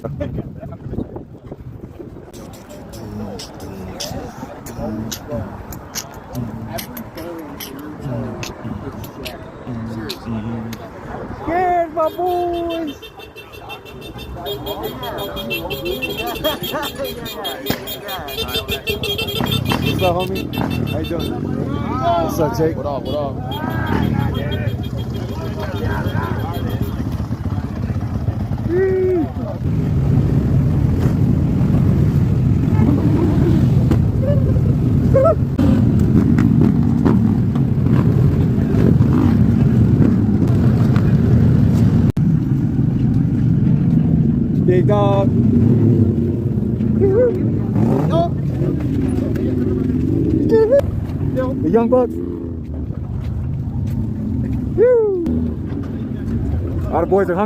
Scared, my boys. What's up, homie? How you doing? What's up, Jake? What up? What up? Big dog. The young bucks. All the boys are hungry.